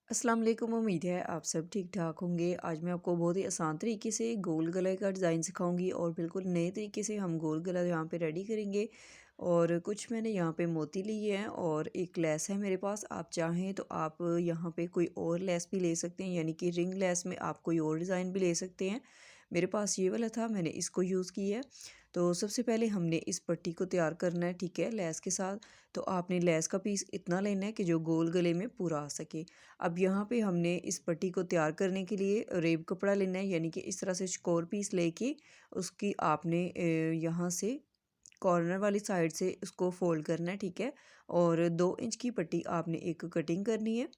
अस्सलाम वालेकुम। उम्मीद है आप सब ठीक ठाक होंगे। आज मैं आपको बहुत ही आसान तरीके से गोल गले का डिज़ाइन सिखाऊंगी और बिल्कुल नए तरीके से हम गोल गला यहाँ पे रेडी करेंगे। और कुछ मैंने यहाँ पे मोती लिए हैं और एक लेस है मेरे पास। आप चाहें तो आप यहाँ पे कोई और लेस भी ले सकते हैं, यानी कि रिंग लेस में आप कोई और डिज़ाइन भी ले सकते हैं। मेरे पास ये वाला था, मैंने इसको यूज़ किया है। तो सबसे पहले हमने इस पट्टी को तैयार करना है, ठीक है, लेस के साथ। तो आपने लेस का पीस इतना लेना है कि जो गोल गले में पूरा आ सके। अब यहाँ पे हमने इस पट्टी को तैयार करने के लिए रेब कपड़ा लेना है, यानी कि इस तरह से चौकोर पीस लेके उसकी आपने यहाँ से कॉर्नर वाली साइड से उसको फोल्ड करना है, ठीक है। और 2 इंच की पट्टी आपने एक कटिंग करनी है।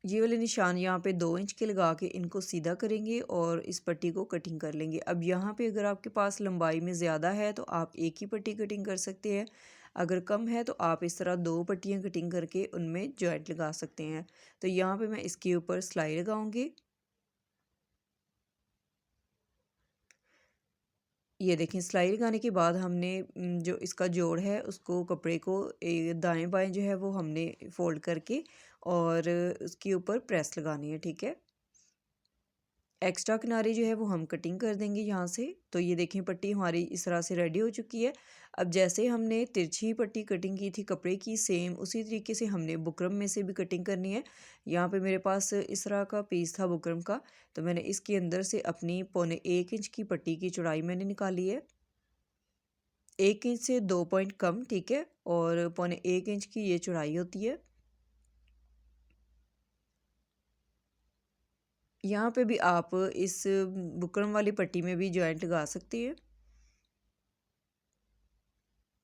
ये वाले निशान यहाँ पे 2 इंच के लगा के इनको सीधा करेंगे और इस पट्टी को कटिंग कर लेंगे। अब यहाँ पे अगर आपके पास लंबाई में ज़्यादा है तो आप एक ही पट्टी कटिंग कर सकते हैं। अगर कम है तो आप इस तरह 2 पट्टियाँ कटिंग करके उनमें जॉइंट लगा सकते हैं। तो यहाँ पे मैं इसके ऊपर सिलाई लगाऊंगी। ये देखें, सिलाई लगाने के बाद हमने जो इसका जोड़ है उसको कपड़े को दाएं बाएं जो है वो हमने फोल्ड करके और उसके ऊपर प्रेस लगानी है, ठीक है। एक्स्ट्रा किनारे जो है वो हम कटिंग कर देंगे यहाँ से। तो ये देखें, पट्टी हमारी इस तरह से रेडी हो चुकी है। अब जैसे हमने तिरछी पट्टी कटिंग की थी कपड़े की, सेम उसी तरीके से हमने बुकरम में से भी कटिंग करनी है। यहाँ पे मेरे पास इस तरह का पीस था बुकरम का, तो मैंने इसके अंदर से अपनी 1.25 इंच की पट्टी की चौड़ाई मैंने निकाली है। 1 इंच से 2 पॉइंट कम, ठीक है, और 1.25 इंच की ये चौड़ाई होती है। यहाँ पे भी आप इस बुकरम वाली पट्टी में भी जॉइंट लगा सकते हैं।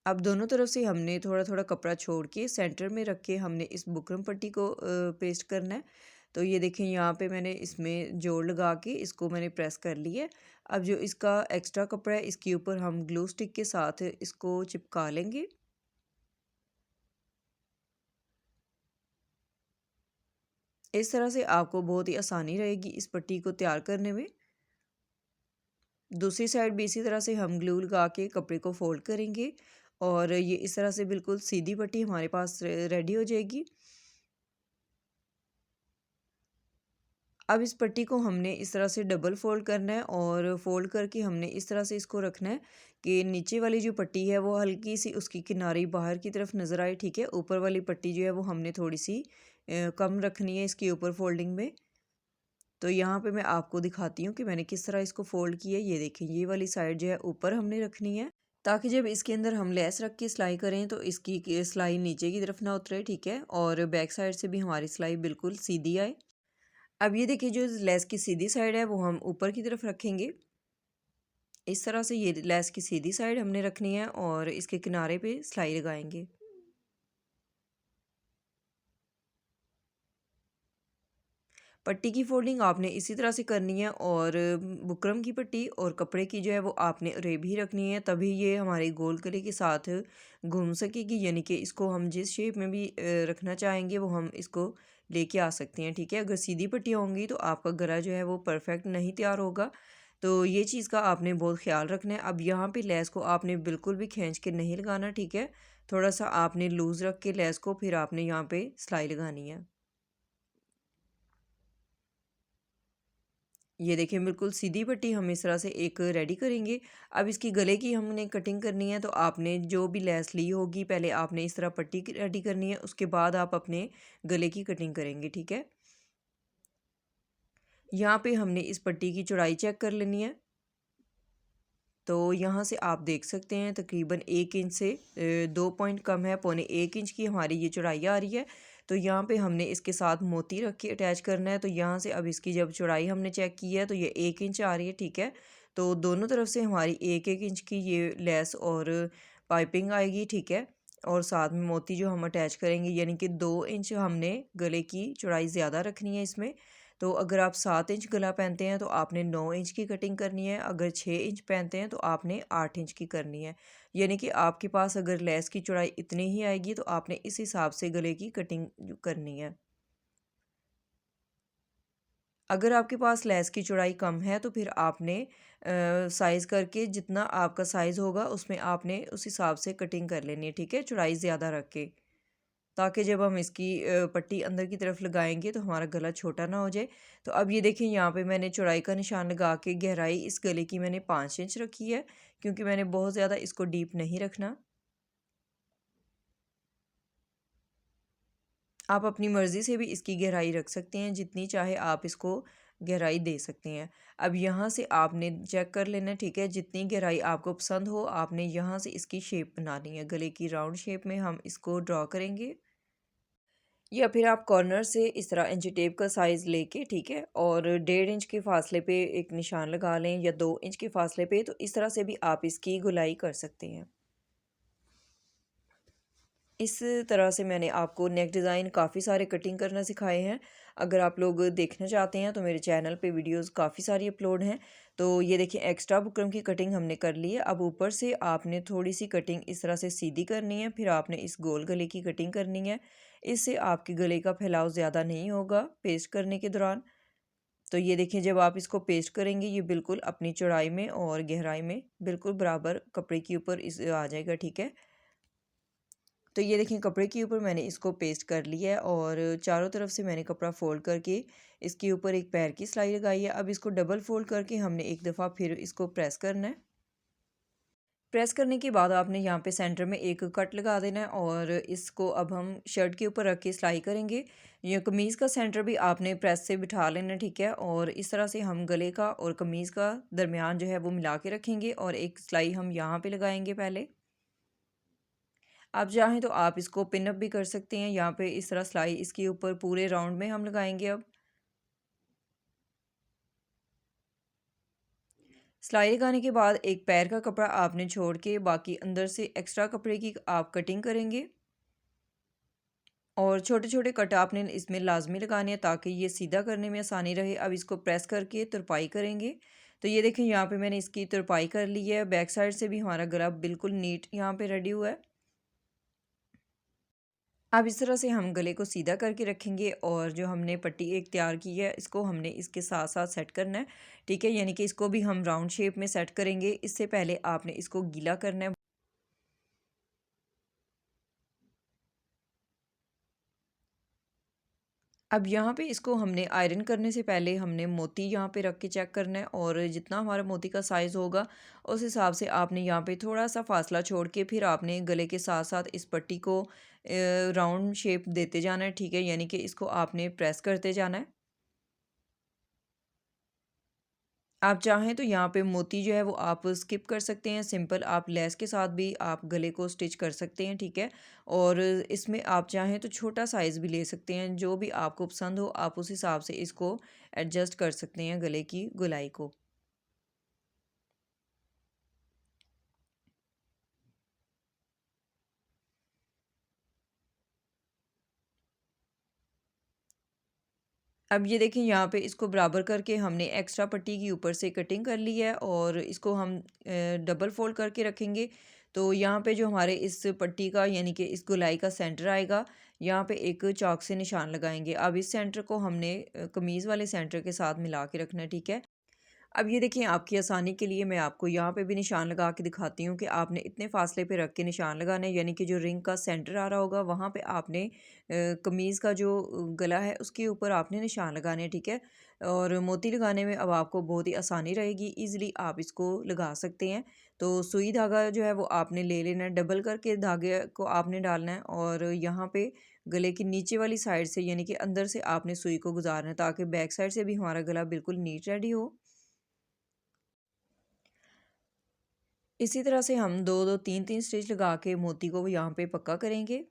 अब दोनों तरफ से हमने थोड़ा थोड़ा कपड़ा छोड़ के सेंटर में रख के हमने इस बुकरम पट्टी को पेस्ट करना है। तो ये देखें, यहाँ पे मैंने इसमें जोड़ लगा के इसको मैंने प्रेस कर लिया है। अब जो इसका एक्स्ट्रा कपड़ा है इसके ऊपर हम ग्लू स्टिक के साथ इसको चिपका लेंगे। इस तरह से आपको बहुत ही आसानी रहेगी इस पट्टी को तैयार करने में। दूसरी साइड भी इसी तरह से हम ग्लू लगा के कपड़े को फोल्ड करेंगे और ये इस तरह से बिल्कुल सीधी पट्टी हमारे पास रेडी हो जाएगी। अब इस पट्टी को हमने इस तरह से डबल फोल्ड करना है और फोल्ड करके हमने इस तरह से इसको रखना है कि नीचे वाली जो पट्टी है वो हल्की सी उसकी किनारी बाहर की तरफ नज़र आए, ठीक है। ऊपर वाली पट्टी जो है वो हमने थोड़ी सी कम रखनी है इसके ऊपर फोल्डिंग में। तो यहाँ पे मैं आपको दिखाती हूँ कि मैंने किस तरह इसको फ़ोल्ड किया है। ये देखें, ये वाली साइड जो है ऊपर हमने रखनी है, ताकि जब इसके अंदर हम लेस रख के सिलाई करें तो इसकी सिलाई नीचे की तरफ ना उतरे, ठीक है, और बैक साइड से भी हमारी सिलाई बिल्कुल सीधी आए। अब ये देखिए, जो लेस की सीधी साइड है वो हम ऊपर की तरफ रखेंगे। इस तरह से ये लेस की सीधी साइड हमने रखनी है और इसके किनारे पे सिलाई लगाएंगे। पट्टी की फोल्डिंग आपने इसी तरह से करनी है और बुकरम की पट्टी और कपड़े की जो है वो आपने रेब ही रखनी है, तभी ये हमारे गोल गले के साथ घूम सकेगी। यानी कि इसको हम जिस शेप में भी रखना चाहेंगे वो हम इसको लेके आ सकते हैं, ठीक है। अगर सीधी पट्टी होंगी तो आपका गला जो है वो परफेक्ट नहीं तैयार होगा। तो ये चीज़ का आपने बहुत ख्याल रखना है। अब यहाँ पे लेस को आपने बिल्कुल भी खींच के नहीं लगाना, ठीक है। थोड़ा सा आपने लूज़ रख के लेस को फिर आपने यहाँ पे सिलाई लगानी है। ये देखिए, बिल्कुल सीधी पट्टी हम इस तरह से एक रेडी करेंगे। अब इसकी गले की हमने कटिंग करनी है, तो आपने जो भी लेस ली होगी पहले आपने इस तरह पट्टी रेडी करनी है, उसके बाद आप अपने गले की कटिंग करेंगे, ठीक है। यहाँ पे हमने इस पट्टी की चौड़ाई चेक कर लेनी है। तो यहाँ से आप देख सकते हैं तकरीबन 1 इंच से 2 पॉइंट कम है, 1.25 इंच की हमारी ये चौड़ाई आ रही है। तो यहाँ पे हमने इसके साथ मोती रख के अटैच करना है। तो यहाँ से अब इसकी जब चौड़ाई हमने चेक की है तो ये 1 इंच आ रही है, ठीक है। तो दोनों तरफ से हमारी 1-1 इंच की ये लेस और पाइपिंग आएगी, ठीक है। और साथ में मोती जो हम अटैच करेंगे, यानी कि 2 इंच हमने गले की चौड़ाई ज़्यादा रखनी है इसमें। तो अगर आप 7 इंच गला पहनते हैं तो आपने 9 इंच की कटिंग करनी है, अगर 6 इंच पहनते हैं तो आपने 8 इंच की करनी है। यानी कि आपके पास अगर लेस की चौड़ाई इतनी ही आएगी तो आपने इस हिसाब से गले की कटिंग करनी है। अगर आपके पास लेस की चौड़ाई कम है तो फिर आपने साइज़ करके जितना आपका साइज़ होगा उसमें आपने उस हिसाब से कटिंग कर लेनी है, ठीक है, चौड़ाई ज़्यादा रख के, ताकि जब हम इसकी पट्टी अंदर की तरफ लगाएंगे तो हमारा गला छोटा ना हो जाए। तो अब ये देखें, यहाँ पे मैंने चौड़ाई का निशान लगा के गहराई इस गले की मैंने 5 इंच रखी है, क्योंकि मैंने बहुत ज़्यादा इसको डीप नहीं रखना। आप अपनी मर्ज़ी से भी इसकी गहराई रख सकते हैं, जितनी चाहे आप इसको गहराई दे सकते हैं। अब यहाँ से आपने चेक कर लेना, ठीक है, जितनी गहराई आपको पसंद हो आपने यहाँ से इसकी शेप बनानी है। गले की राउंड शेप में हम इसको ड्रॉ करेंगे, या फिर आप कॉर्नर से इस तरह इंची टेप का साइज़ लेके, ठीक है, और 1.5 इंच के फासले पे एक निशान लगा लें, या 2 इंच के फासले पे। तो इस तरह से भी आप इसकी गोलाई कर सकते हैं। इस तरह से मैंने आपको नेक डिज़ाइन काफ़ी सारे कटिंग करना सिखाए हैं। अगर आप लोग देखना चाहते हैं तो मेरे चैनल पे वीडियोस काफ़ी सारी अपलोड हैं। तो ये देखिए, एक्स्ट्रा बुकरम की कटिंग हमने कर ली है। अब ऊपर से आपने थोड़ी सी कटिंग इस तरह से सीधी करनी है, फिर आपने इस गोल गले की कटिंग करनी है। इससे आपके गले का फैलाव ज़्यादा नहीं होगा पेस्ट करने के दौरान। तो ये देखिए, जब आप इसको पेस्ट करेंगे ये बिल्कुल अपनी चौड़ाई में और गहराई में बिल्कुल बराबर कपड़े के ऊपर इस आ जाएगा, ठीक है। तो ये देखिए, कपड़े के ऊपर मैंने इसको पेस्ट कर लिया है, और चारों तरफ से मैंने कपड़ा फ़ोल्ड करके इसके ऊपर एक पैर की सिलाई लगाई है। अब इसको डबल फ़ोल्ड करके हमने एक दफ़ा फिर इसको प्रेस करना है। प्रेस करने के बाद आपने यहाँ पे सेंटर में एक कट लगा देना है, और इसको अब हम शर्ट के ऊपर रख के सिलाई करेंगे। ये कमीज़ का सेंटर भी आपने प्रेस से बिठा लेना, ठीक है, और इस तरह से हम गले का और कमीज़ का दरमियान जो है वो मिला के रखेंगे, और एक सिलाई हम यहाँ पे लगाएंगे पहले। आप चाहें तो आप इसको पिन अप भी कर सकते हैं। यहाँ पे इस तरह सिलाई इसके ऊपर पूरे राउंड में हम लगाएंगे। अब सिलाई लगाने के बाद एक पैर का कपड़ा आपने छोड़ के बाकी अंदर से एक्स्ट्रा कपड़े की आप कटिंग करेंगे, और छोटे छोटे कट आपने इसमें लाजमी लगाने हैं ताकि ये सीधा करने में आसानी रहे। अब इसको प्रेस करके तुरपाई करेंगे। तो ये देखें, यहाँ पे मैंने इसकी तुरपाई कर ली है। बैक साइड से भी हमारा गला बिल्कुल नीट यहाँ पे रेडी हुआ है। अब इस तरह से हम गले को सीधा करके रखेंगे, और जो हमने पट्टी एक तैयार की है इसको हमने इसके साथ साथ सेट करना है, ठीक है, यानी कि इसको भी हम राउंड शेप में सेट करेंगे। इससे पहले आपने इसको गीला करना है। अब यहाँ पे इसको हमने आयरन करने से पहले हमने मोती यहाँ पे रख के चेक करना है, और जितना हमारा मोती का साइज़ होगा उस हिसाब से आपने यहाँ पे थोड़ा सा फासला छोड़ के फिर आपने गले के साथ साथ इस पट्टी को राउंड शेप देते जाना है, ठीक है, यानी कि इसको आपने प्रेस करते जाना है। आप चाहें तो यहाँ पे मोती जो है वो आप स्किप कर सकते हैं, सिंपल आप लेस के साथ भी आप गले को स्टिच कर सकते हैं, ठीक है। और इसमें आप चाहें तो छोटा साइज़ भी ले सकते हैं, जो भी आपको पसंद हो आप उस हिसाब से इसको एडजस्ट कर सकते हैं गले की गोलाई को। अब ये देखिए, यहाँ पे इसको बराबर करके हमने एक्स्ट्रा पट्टी की ऊपर से कटिंग कर ली है, और इसको हम डबल फोल्ड करके रखेंगे। तो यहाँ पे जो हमारे इस पट्टी का यानी कि इस गोलाई का सेंटर आएगा, यहाँ पे एक चाक से निशान लगाएंगे। अब इस सेंटर को हमने कमीज़ वाले सेंटर के साथ मिला के रखना है, ठीक है। अब ये देखिए, आपकी आसानी के लिए मैं आपको यहाँ पे भी निशान लगा के दिखाती हूँ कि आपने इतने फासले पे रख के निशान लगाना है, यानी कि जो रिंग का सेंटर आ रहा होगा वहाँ पे आपने कमीज़ का जो गला है उसके ऊपर आपने निशान लगाने हैं, ठीक है। और मोती लगाने में अब आपको बहुत ही आसानी रहेगी, ईज़िली आप इसको लगा सकते हैं। तो सुई धागा जो है वो आपने ले लेना है, डबल करके धागे को आपने डालना है, और यहाँ पे गले की नीचे वाली साइड से यानी कि अंदर से आपने सुई को गुजारना है, ताकि बैक साइड से भी हमारा गला बिल्कुल नीट रेडी हो। इसी तरह से हम 2-2 3-3 स्टिच लगा के मोती को यहाँ पे पक्का करेंगे,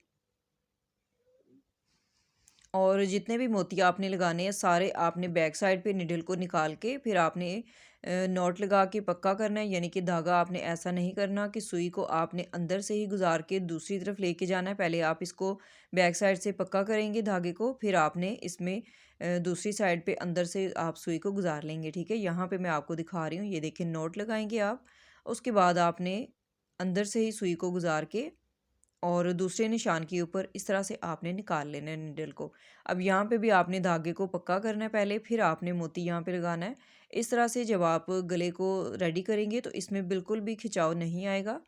और जितने भी मोती आपने लगाने हैं सारे आपने बैक साइड पे निडल को निकाल के फिर आपने नॉट लगा के पक्का करना है, यानी कि धागा आपने ऐसा नहीं करना कि सुई को आपने अंदर से ही गुजार के दूसरी तरफ लेके जाना है। पहले आप इसको बैक साइड से पक्का करेंगे धागे को, फिर आपने इसमें दूसरी साइड पे अंदर से आप सुई को गुजार लेंगे, ठीक है। यहाँ पे मैं आपको दिखा रही हूँ, ये देखिए, नोट लगाएंगे आप। उसके बाद आपने अंदर से ही सुई को गुजार के और दूसरे निशान के ऊपर इस तरह से आपने निकाल लेना है निडल को। अब यहाँ पे भी आपने धागे को पक्का करना है पहले, फिर आपने मोती यहाँ पे लगाना है। इस तरह से जब आप गले को रेडी करेंगे तो इसमें बिल्कुल भी खिंचाव नहीं आएगा।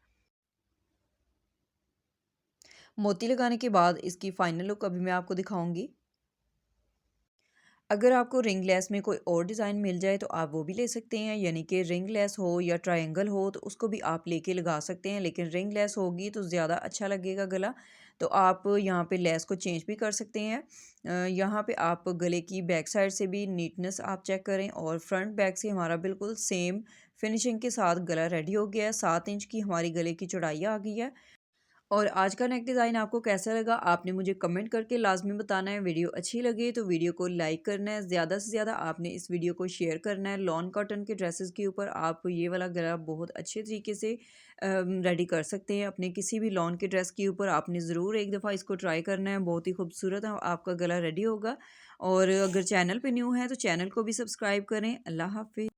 मोती लगाने के बाद इसकी फाइनल लुक अभी मैं आपको दिखाऊंगी। अगर आपको रिंग लेस में कोई और डिज़ाइन मिल जाए तो आप वो भी ले सकते हैं, यानी कि रिंग लेस हो या ट्रायंगल हो तो उसको भी आप लेके लगा सकते हैं, लेकिन रिंग लेस होगी तो ज़्यादा अच्छा लगेगा गला। तो आप यहाँ पे लेस को चेंज भी कर सकते हैं। यहाँ पे आप गले की बैक साइड से भी नीटनेस आप चेक करें, और फ्रंट बैक से हमारा बिल्कुल सेम फिनिशिंग के साथ गला रेडी हो गया है। 7 इंच की हमारी गले की चौड़ाई आ गई है। और आज का नेक डिज़ाइन आपको कैसा लगा आपने मुझे कमेंट करके लाजमी बताना है। वीडियो अच्छी लगे तो वीडियो को लाइक करना है, ज़्यादा से ज़्यादा आपने इस वीडियो को शेयर करना है। लॉन कॉटन के ड्रेसेस के ऊपर आप ये वाला गला बहुत अच्छे तरीके से रेडी कर सकते हैं। अपने किसी भी लॉन के ड्रेस के ऊपर आपने ज़रूर एक दफ़ा इसको ट्राई करना है, बहुत ही खूबसूरत आपका गला रेडी होगा। और अगर चैनल पर न्यू है तो चैनल को भी सब्सक्राइब करें। अल्लाह हाफिज़।